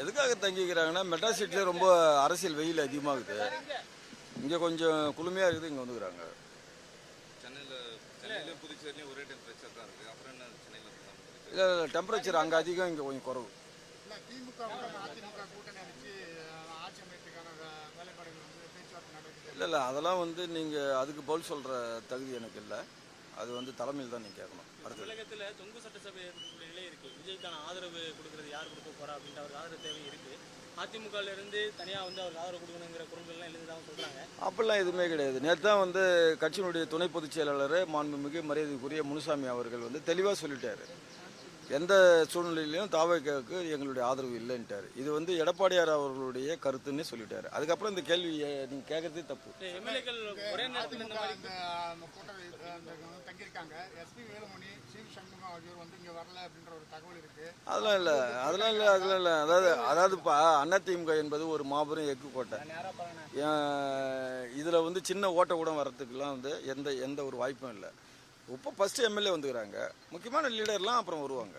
எதுக்காக தங்கிக்கிறாங்கன்னா மெட்ராஸ் சிட்டியில் ரொம்ப அரசியல் வெயில் அதிகமாகுது. இங்கே கொஞ்சம் குளுமையாக இருக்குது, இங்கே வந்துக்கிறாங்க. சென்னையில் புதுச்சேரியிலையும் ஒரே டெம்பரேச்சர் தான் இருக்குது. அப்புறம் என்ன சென்னையில் இல்லை டெம்பரேச்சர் அங்கே அதிகம், இங்கே கொஞ்சம் குறவு. இல்லை அதெல்லாம் நீங்கள் அதுக்கு பதில் சொல்கிற தகுதி எனக்கு இல்லை. அது தலைமையில் தான் நீங்கள் கேட்கணும். தமிழகத்தில் தொங்கு சட்டசபை இருக்கக்கூடிய நிலை இருக்குது. விஜய்க்கான ஆதரவு கொடுக்கறது யார் கொடுக்க போகிறா அப்படின்ற ஒரு ஆதரவு தேவை இருக்குது. அதிமுகவிலிருந்து தனியாக அவருக்கு ஆதரவு கொடுக்கணுங்கிற குரல்கள்லாம் எழுதுதான் சொல்கிறாங்க. அப்படிலாம் எதுவுமே கிடையாது. நேற்று தான் கட்சியினுடைய துணை பொதுச் செயலாளர் மாண்புமிகு மரியாதைக்குரிய முனுசாமி அவர்கள் தெளிவாக சொல்லிட்டாரு. எந்த சூழ்நிலையிலையும் தாவேக்காவுக்கு எங்களுடைய ஆதரவு இல்லைன்ட்டார். இது எடப்பாடியார் அவர்களுடைய கருத்துன்னே சொல்லிட்டாரு. அதுக்கப்புறம் இந்த கேள்வியை நீங்கள் கேட்கறதே தப்பு. எம்எல்ஏக்கள் ஒரே நேரத்தில் இந்த மாதிரி தங்கியிருக்காங்க. எஸ்பி வேலுமணி, சி சண்முகம் ஆகியோர் இங்கே வரல அப்படின்ற ஒரு தகவல் இருக்கு. அதெல்லாம் இல்லை. அதாவதுப்பா அதிமுக என்பது ஒரு மாபெரும் எஃகு கோட்டை. இதில் சின்ன ஓட்ட கூட வர்றதுக்குலாம் எந்த ஒரு வாய்ப்பும் இல்லை. இப்போ ஃபஸ்ட்டு எம்எல்ஏ வந்துக்கிறாங்க, முக்கியமான லீடர்லாம் அப்புறம் வருவாங்க.